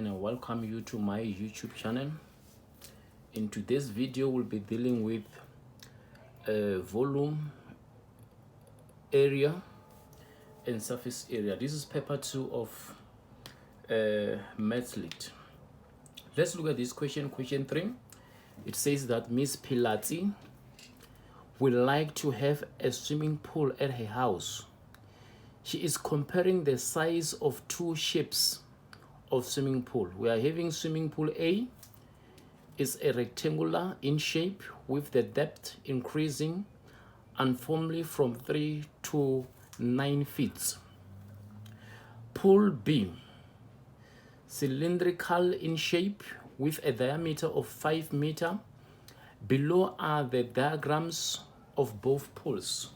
and I welcome you to my YouTube channel. In today's video, we'll be dealing with volume, area, and surface area. This is paper 2 of Maths Lit. Let's look at this question, question 3. It says that Miss Pilati would like to have a swimming pool at her house. She is comparing the size of two shapes of swimming pool. We are having swimming pool A is a rectangular in shape with the depth increasing uniformly from 3 to 9 feet. Pool B, cylindrical in shape with a diameter of 5 meters. Below are the diagrams of both pools.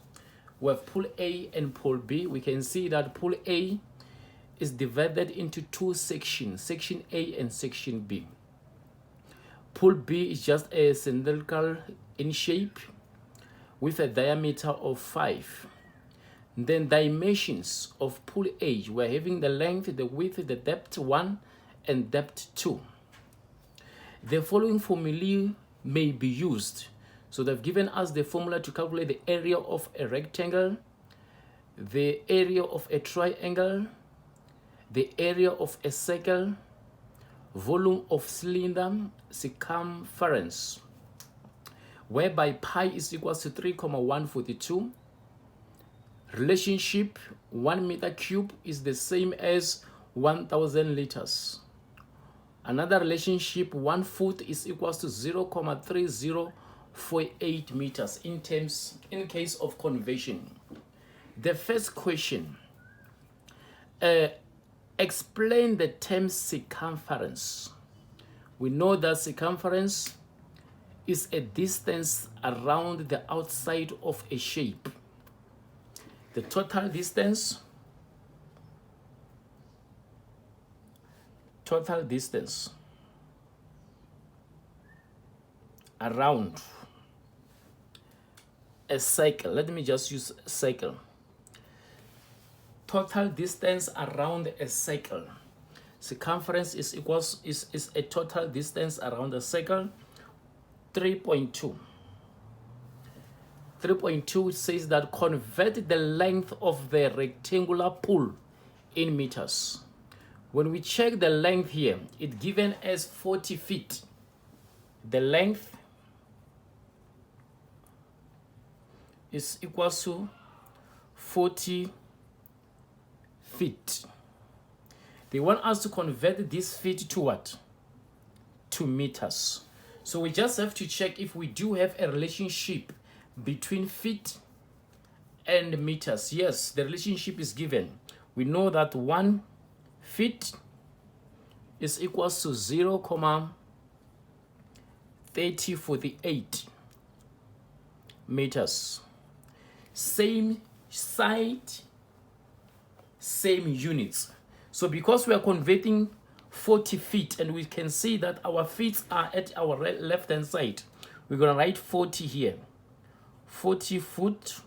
We have pool A and pool B. We can see that pool A is divided into two sections, section A and section B. Pool B is just a cylindrical in shape with a diameter of 5. Then dimensions of pool A, we're having the length, the width, the depth 1 and depth 2. The following formulae may be used. So they've given us the formula to calculate the area of a rectangle, the area of a triangle, the area of a circle, volume of cylinder, circumference, whereby pi is equals to 3,142. Relationship 1 meter cube is the same as 1,000 liters. Another relationship, 1 foot is equals to 0,3048 meters in case of conversion. The first question, explain the term circumference. We know that circumference is a distance around the outside of a shape. The total distance around a circle. Let me just use circle. Total distance around a circle. Circumference is a total distance around a circle. 3.2. 3.2 says that convert the length of the rectangular pool in meters. When we check the length here, it's given as 40 feet. The length is equal to 40 feet. They want us to convert this feet to what? To meters. So we just have to check if we do have a relationship between feet and meters. Yes, the relationship is given. We know that 1 feet is equals to 0,3048 meters. Same side, same units. So because we are converting 40 feet and we can see that our feet are at our left hand side, we're going to write 40 here. 40 foot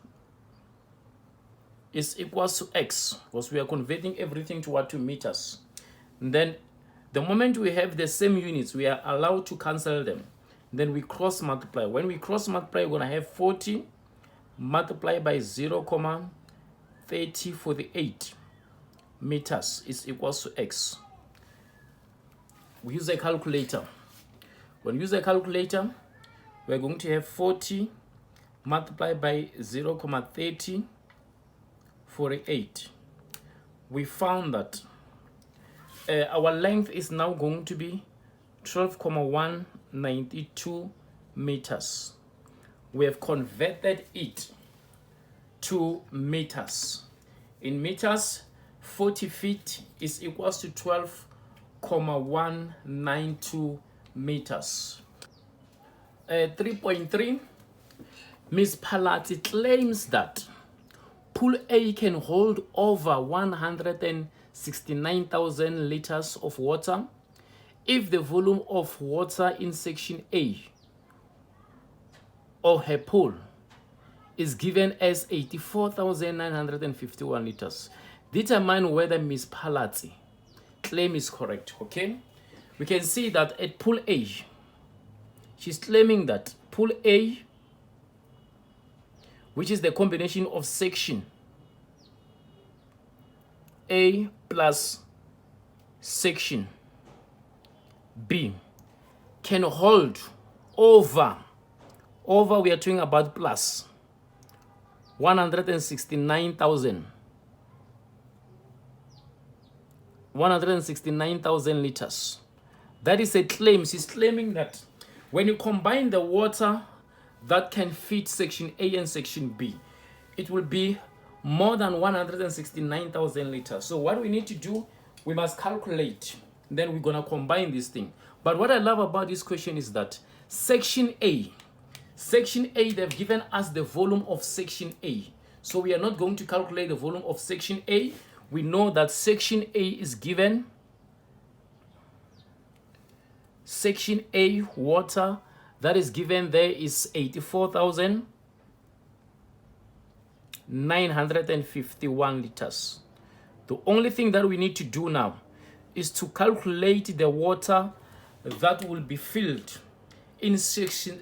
is equals to x, because we are converting everything to what? To meters. And then the moment we have the same units, we are allowed to cancel them. Then we cross multiply. When we cross multiply, we're going to have 40 multiplied by 0,3048 meters is equals to x. We use a calculator. When we use a calculator, we're going to have 40 multiplied by 0,3048. We found that our length is now going to be 12,192 meters. We have converted it to meters. In meters, 40 feet is equals to 12,192 meters. 3.3, Ms. Palati claims that pool A can hold over 169,000 liters of water if the volume of water in section A of her pool is given as 84,951 liters. Determine whether Ms. Palati claim is correct. Okay, we can see that at pool A, she's claiming that pool A, which is the combination of section A plus section B, can hold over we are talking about plus 169,000 liters. That is a claim. She's claiming that when you combine the water that can fit section A and section B, it will be more than 169,000 liters. So what we need to do, we must calculate. Then we're gonna combine this thing. But what I love about this question is that section A, they've given us the volume of section A. So we are not going to calculate the volume of section A. We know that section A is given. Section A water that is given there is 84,951 liters. The only thing that we need to do now is to calculate the water that will be filled in section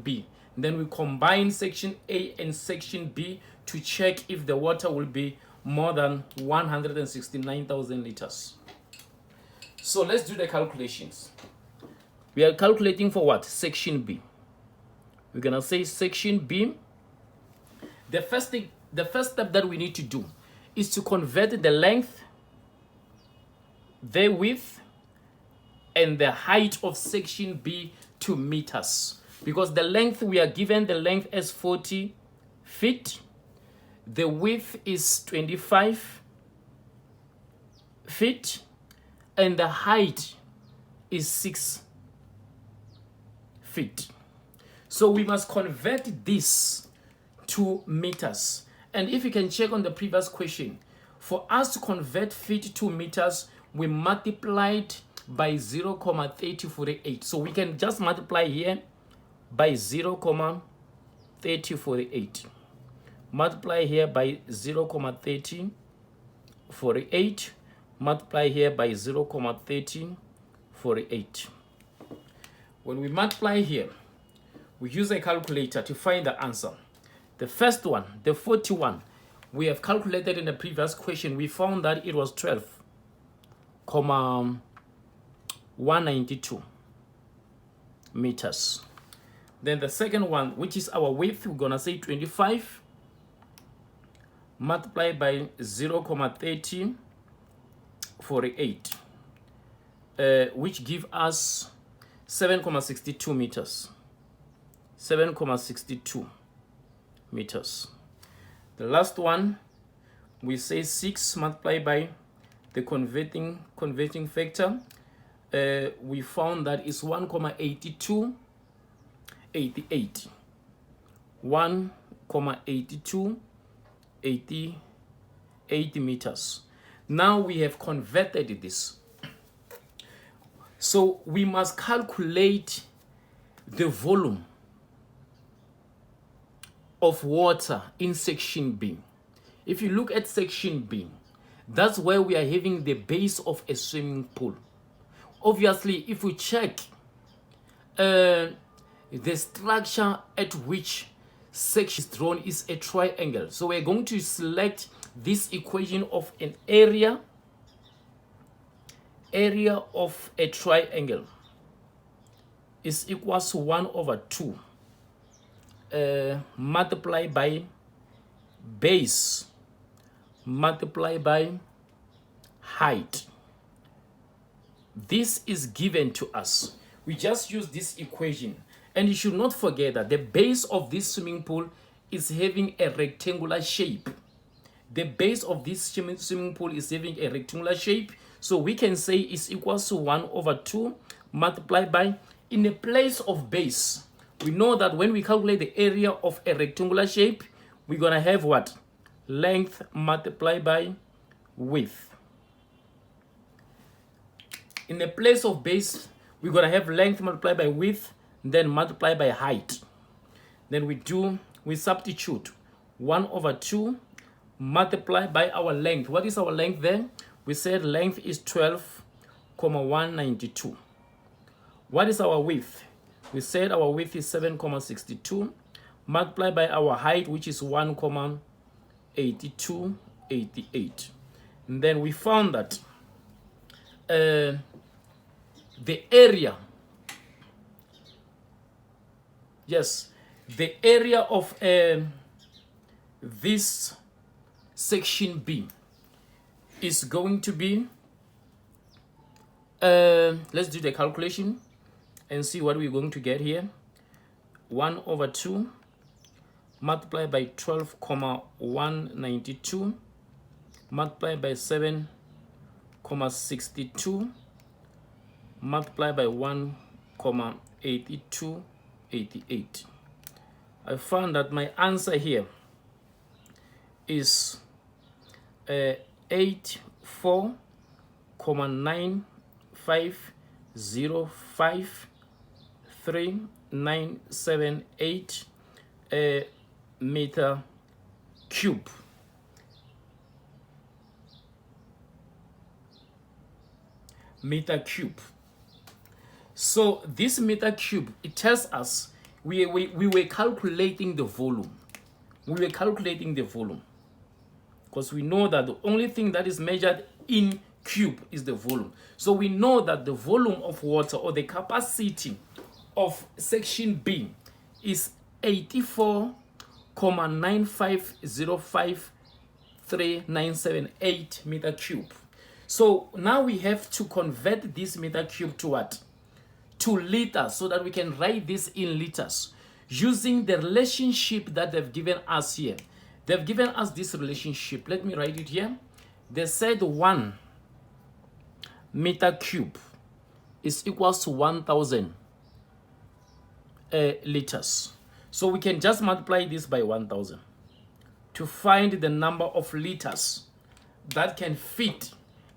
B. Then we combine section A and section B to check if the water will be more than 169,000 liters. So let's do the calculations. We are calculating for what? Section B. We're gonna say section B. The first step that we need to do is to convert the length, the width, and the height of section B to meters. Because the length, we are given the length as 40 feet. The width is 25 feet. And the height is 6 feet. So we must convert this to meters. And if you can check on the previous question, for us to convert feet to meters, we multiplied by 0,3048. So we can just multiply here by 0,3048. Multiply here by 0,3048. Multiply here by 0,3048. When we multiply here, we use a calculator to find the answer. The first one, the 41, we have calculated in the previous question. We found that it was 12,192 meters. Then the second one, which is our width, we're gonna say 25 multiplied by 0,3048, which give us 7,62 meters. 7,62 meters. The last one, we say 6 multiplied by the converting factor. We found that it's 1,8288. 1,8288 meters. Now we have converted this. So we must calculate the volume of water in section B. If you look at section B, that's where we are having the base of a swimming pool. Obviously, if we check the structure at which section is drawn is a triangle. So we're going to select this equation of an area of a triangle is equals to 1/2 multiplied by base multiplied by height. This is given to us. We just use this equation, and you should not forget that the base of this swimming pool is having a rectangular shape. The base of this swimming pool is having a rectangular shape, so we can say it's equals to 1/2 multiplied by, in the place of base, we know that when we calculate the area of a rectangular shape, we're gonna have what? Length multiplied by width. In the place of base, we're gonna have length multiplied by width, then multiplied by height. Then we substitute 1/2 multiplied by our length. What is our length then? We said length is 12 192. What is our width? We said our width is 7,62 multiplied by our height, which is 1,8288. And then we found that the area, yes, the area of this section B is going to be, let's do the calculation and see what we're going to get here. 1/2 multiplied by 12,192 multiplied by 7,62 multiplied by 1,8288. I found that my answer here is 84,95053,978 meter cube. So this meter cube, it tells us we were calculating the volume. Because we know that the only thing that is measured in cube is the volume. So we know that the volume of water, or the capacity of section B, is 84,95053,978 meter cube. So now we have to convert this meter cube to what? To liters, so that we can write this in liters using the relationship that they've given us here. They've given us this relationship. Let me write it here. They said 1 meter cube is equals to 1,000 liters. So we can just multiply this by 1,000 to find the number of liters that can fit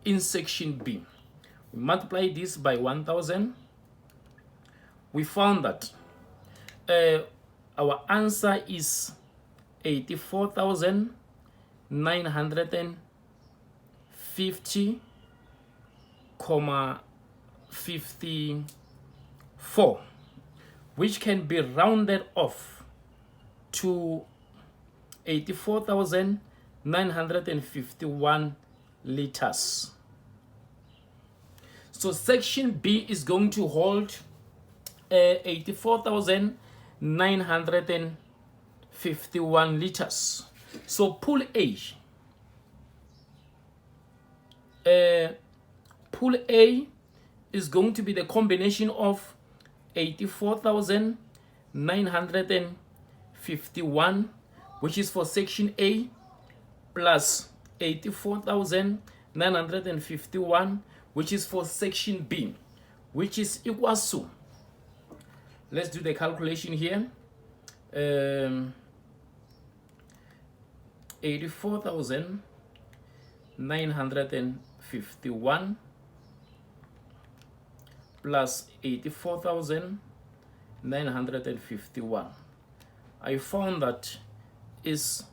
in section B. We multiply this by 1,000. We found that our answer is 84,950,54, which can be rounded off to 84,951 liters. So section B is going to hold 84,951 liters. So pool A is going to be the combination of 84,951, which is for section A, plus 84,951, which is for section B, which is equals to, let's do the calculation here. 84,951 plus 84,951. I found that is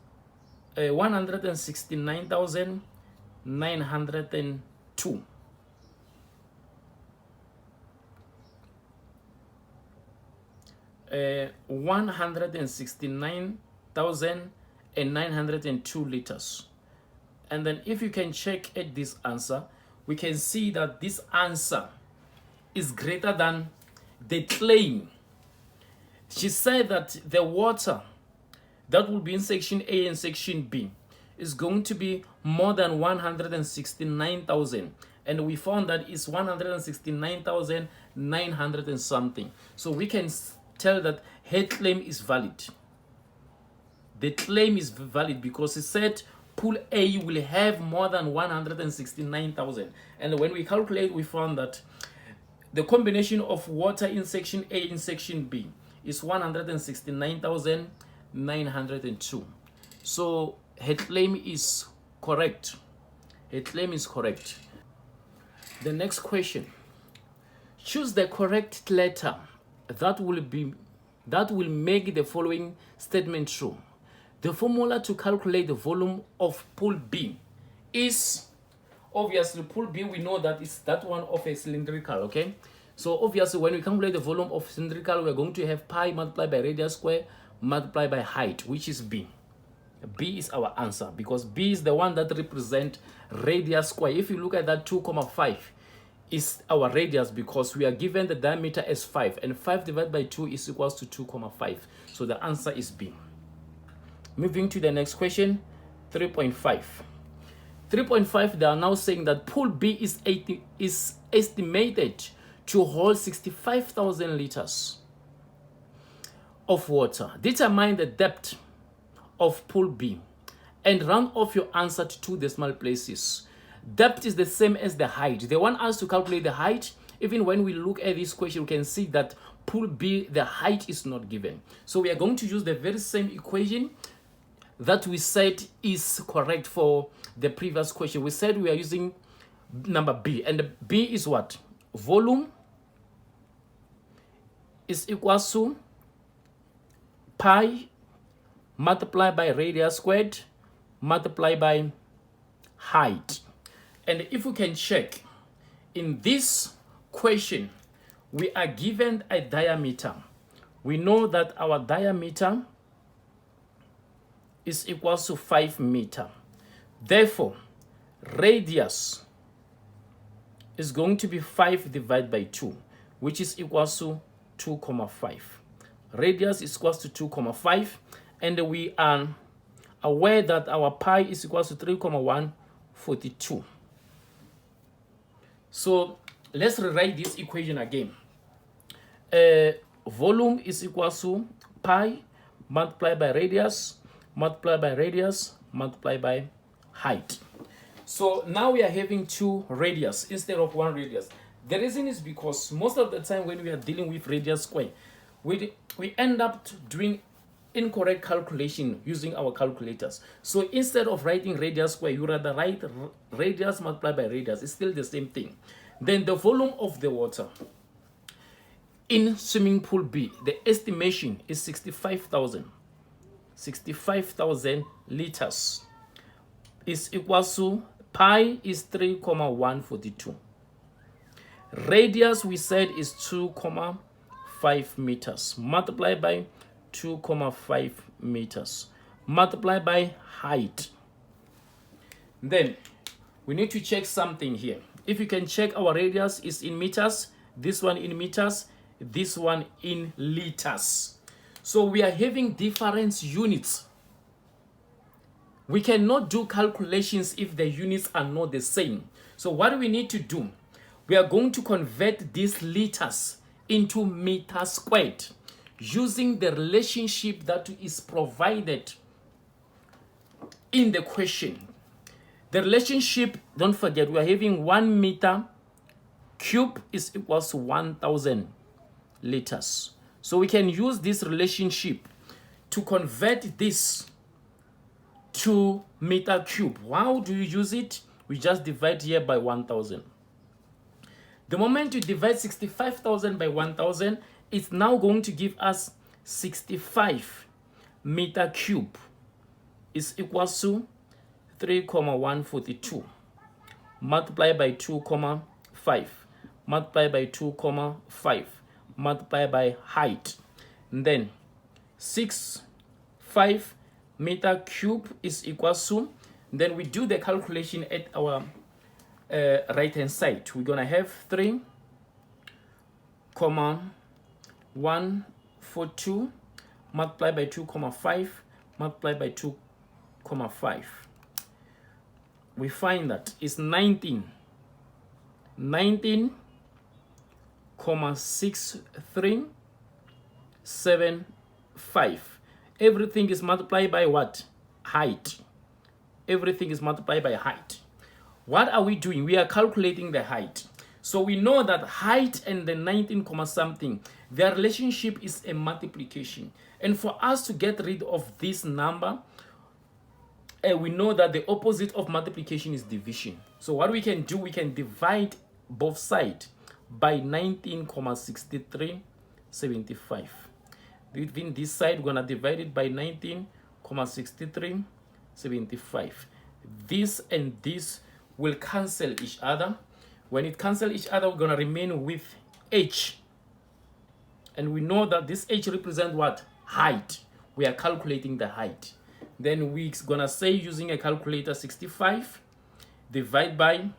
169,902. Uh, 169,902 liters. And then if you can check at this answer, we can see that this answer is greater than the claim. She said that the water that will be in section A and section B is going to be more than 169,000, and we found that it's 169,900 and something. So we can tell that her claim is valid. The claim is valid because it said pool A will have more than 169,000, and when we calculate, we found that the combination of water in section A and section B is 169,902. So her claim is correct. Her claim is correct. The next question: choose the correct letter that will make the following statement true. The formula to calculate the volume of pool B is, obviously pool B, we know that it's that one of a cylindrical, okay? So obviously when we calculate the volume of cylindrical, we're going to have pi multiplied by radius square multiplied by height, which is B. B is our answer because B is the one that represents radius square. If you look at that 2,5 is our radius because we are given the diameter as 5 and 5 divided by 2 is equals to 2,5. So the answer is B. Moving to the next question, 3.5. 3.5, they are now saying that pool B is estimated to hold 65,000 liters of water. Determine the depth of pool B and round off your answer to 2 decimal places. Depth is the same as the height. They want us to calculate the height. Even when we look at this question, we can see that pool B, the height is not given. So we are going to use the very same equation that we said is correct for the previous question. We said we are using number B, and B is what? Volume is equal to pi multiplied by radius squared multiplied by height. And if we can check, in this question, we are given a diameter. We know that our diameter is equal to 5 meters. Therefore, radius is going to be 5 divided by 2, which is equal to 2,5. Radius is equal to 2,5, and we are aware that our pi is equal to 3,142. So let's rewrite this equation again. Volume is equal to pi multiplied by radius multiplied by radius multiplied by height. So now we are having 2 radius instead of 1 radius. The reason is because most of the time when we are dealing with radius square, we end up doing incorrect calculation using our calculators. So instead of writing radius square, you rather write radius multiplied by radius. It's still the same thing. Then the volume of the water in swimming pool B, the estimation is 65,000 liters is equal to pi is 3,142. Radius we said is 2,5 meters multiplied by 2,5 meters multiplied by height. Then we need to check something here. If you can check, our radius is in meters, this one in meters, this one in liters. So we are having different units. We cannot do calculations if the units are not the same. So what we need to do, we are going to convert these liters into meters squared using the relationship that is provided in the question. The relationship, don't forget, we are having 1 meter cube is equal to 1,000 liters. So we can use this relationship to convert this to meter cube. How do you use it? We just divide here by 1,000. The moment you divide 65,000 by 1,000, it's now going to give us 65 meter cube is equal to 3,142 multiplied by 2,5 multiplied by 2,5 multiplied by height. And then 5 meter cube is equal to, then we do the calculation at our right hand side. We're gonna have 3,142 multiplied by 2,5 multiplied by 2,5. We find that it's 19,6375. Everything is multiplied by what? Height. Everything is multiplied by height. What are we doing? We are calculating the height. So we know that height and the 19, something, their relationship is a multiplication. And for us to get rid of this number, we know that the opposite of multiplication is division. So what we can do, we can divide both sides by 19,6375. Within this side, we're going to divide it by 19,6375. This and this will cancel each other. When it cancels each other, we're going to remain with h. And we know that this h represents what? Height. We are calculating the height. Then we're going to say, using a calculator, 65 divide by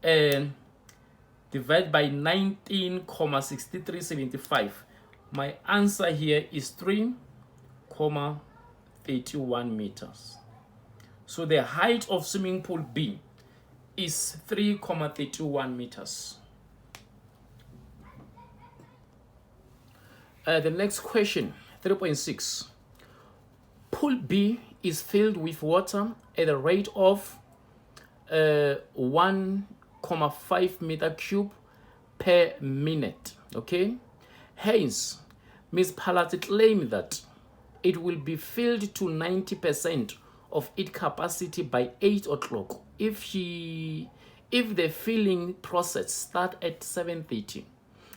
19,6375. My answer here is 3,31 meters. So the height of swimming pool B is 3,31 meters. The next question, 3.6. Pool B is filled with water at a rate of 1,5 meter cube per minute. Okay. Hence, Ms. Palazzi claimed that it will be filled to 90% of its capacity by 8 o'clock if the filling process starts at 7:30.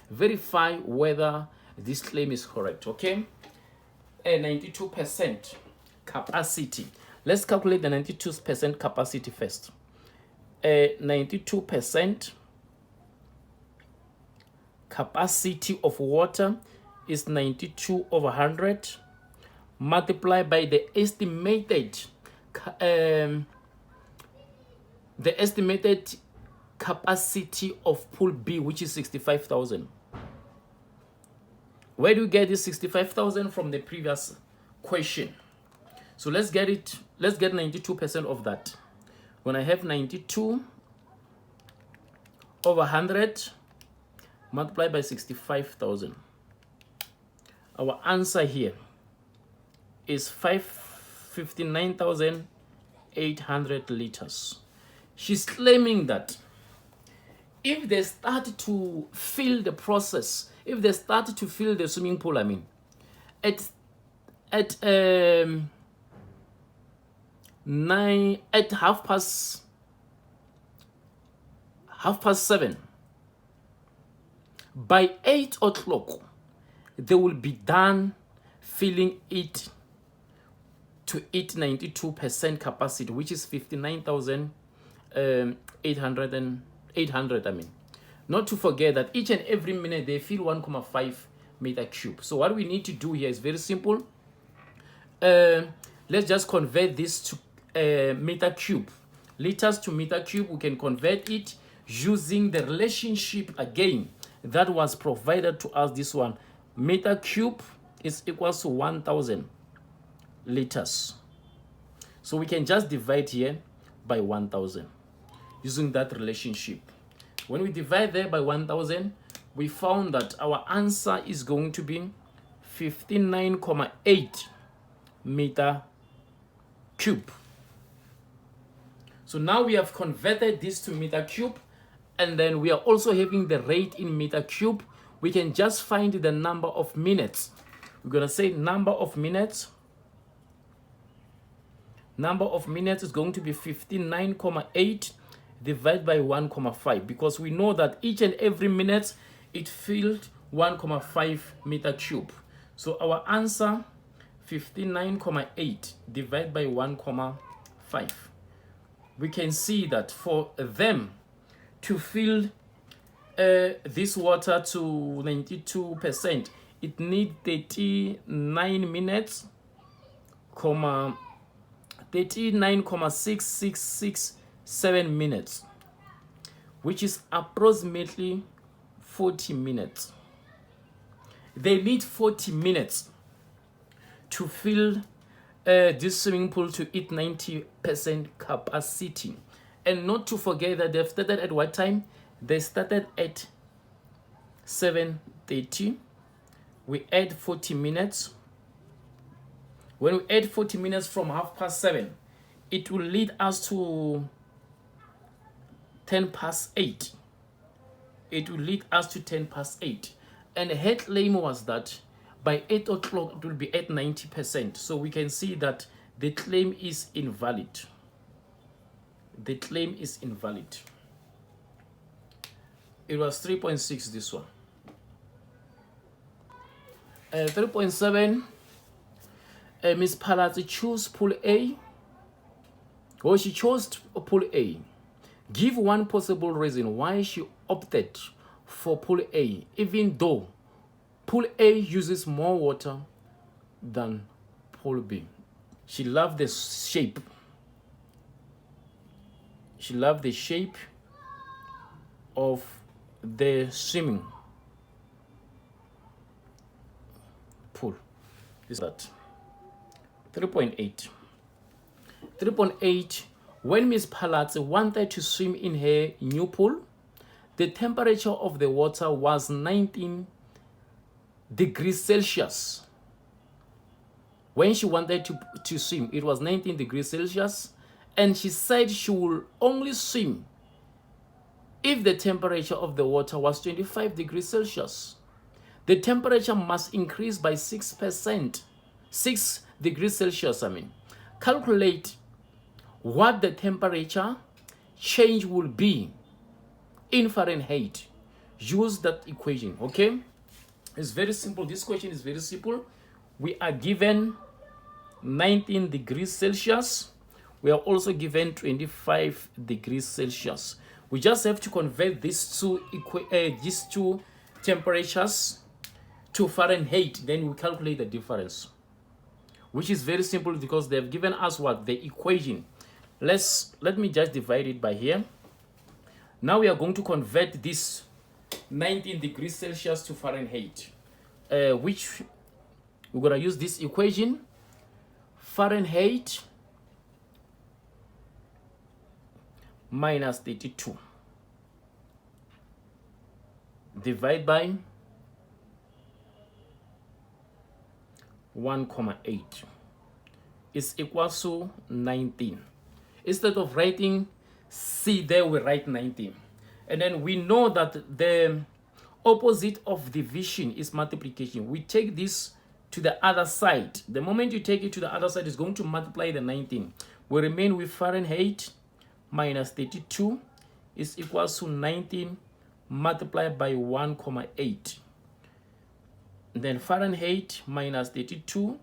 Verify whether this claim is correct. Okay. 92% capacity. Let's calculate the 92% capacity first. 92% capacity of water is 92 over 100 multiplied by the estimated capacity of pool B, which is 65,000. Where do you get this 65,000 from the previous question? So let's get 92% of that. When I have 92 over 100 multiplied by 65,000, our answer here is 59,800 liters. She's claiming that if they start to fill the process, if they start to fill the swimming pool, I mean, at 7:30, by 8 o'clock, they will be done filling it to 92% capacity, which is 59,800. I mean, not to forget that each and every minute they fill 1,5 meter cube. So what we need to do here is very simple. Let's just convert this to meter cube. Liters to meter cube, we can convert it using the relationship again that was provided to us. This one, meter cube is equals to 1,000 liters. So we can just divide here by 1,000 using that relationship. When we divide there by 1,000, we found that our answer is going to be 59,8 meter cube. So now we have converted this to meter cube, and then we are also having the rate in meter cube. We can just find the number of minutes. We're going to say number of minutes. Number of minutes is going to be 59,8 divided by 1,5, because we know that each and every minute it filled 1,5 meter cube. So our answer, 59,8 divided by 1,5. We can see that for them to fill this water to 92%, it needs 39 minutes, 39,6667 minutes, which is approximately 40 minutes. They need 40 minutes to fill this swimming pool to its 90% capacity. And not to forget that they've started at what time? They started at 7:30. We add 40 minutes. When we add 40 minutes from 7:30, it will lead us to 8:10. It will lead us to 8:10. And her claim was that by 8 o'clock it will be at 90%. So we can see that the claim is invalid. The claim is invalid. It was 3.6, this one. 3.7, Ms. Palazzi chose pool A. Well, she chose pool A. Give one possible reason why she opted for pool A, even though pool A uses more water than pool B. She loved the shape. She loved the shape of the swimming pool. Is that 3.8? 3.8. When Miss Palazzi wanted to swim in her new pool, the temperature of the water was 19 degrees Celsius. When she wanted to swim, it was 19 degrees Celsius, and she said she will only swim if the temperature of the water was 25 degrees Celsius. The temperature must increase by 6%, 6 degrees Celsius, Calculate what the temperature change will be in Fahrenheit. Use that equation, okay? It's very simple. This question is very simple. We are given 19 degrees Celsius. We are also given 25 degrees Celsius. We just have to convert these two temperatures to Fahrenheit. Then we calculate the difference, which is very simple because they've given us what? The equation. Let me just divide it by here. Now we are going to convert this 19 degrees Celsius to Fahrenheit, which we're going to use this equation. Fahrenheit minus 32 divide by 1,8 is equals to 19. Instead of writing C there, we write 19. And then we know that the opposite of division is multiplication. We take this to the other side. The moment you take it to the other side, it's going to multiply the 19. We remain with Fahrenheit minus 32 is equals to 19 multiplied by 1,8. Then Fahrenheit minus 32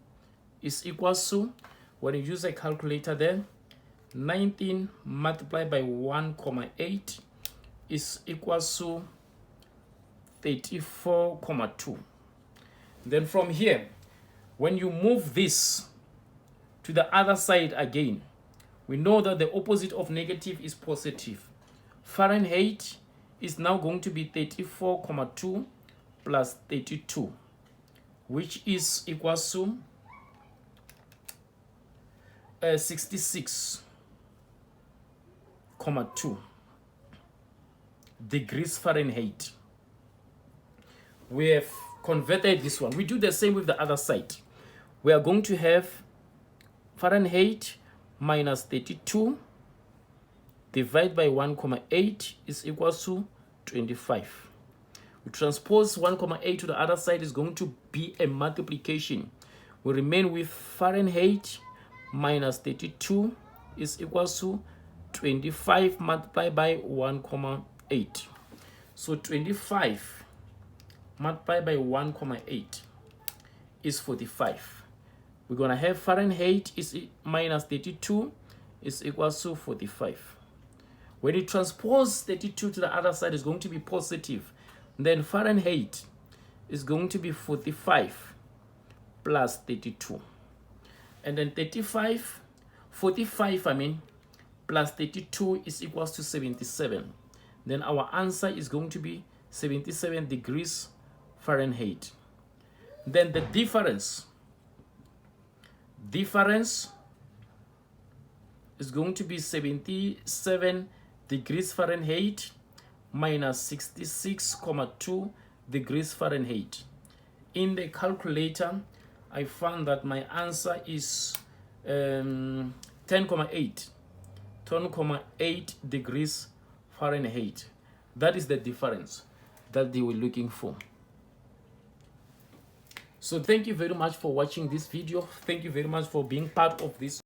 is equals to, when you use a calculator there, 19 multiplied by 1,8 is equals to 34,2. Then from here, when you move this to the other side again, we know that the opposite of negative is positive. Fahrenheit is now going to be 34,2 plus 32, which is equals to 66,2 degrees Fahrenheit. We have converted this one. We do the same with the other side. We are going to have Fahrenheit minus 32 divided by 1,8 is equals to 25. We transpose 1,8 to the other side, is going to be a multiplication. We remain with Fahrenheit minus 32 is equals to 25 multiplied by 1,8. So 25 multiplied by 1,8 is 45. We're going to have Fahrenheit is minus 32 is equals to 45. When you transpose 32 to the other side, it's going to be positive. Then Fahrenheit is going to be 45 plus 32. And then 45 plus 32 is equals to 77. Then our answer is going to be 77 degrees Fahrenheit. Then the difference is going to be 77 degrees Fahrenheit minus 66,2 degrees Fahrenheit. In the calculator, I found that my answer is 10,8 degrees Fahrenheit. That is the difference that they were looking for. So thank you very much for watching this video. Thank you very much for being part of this.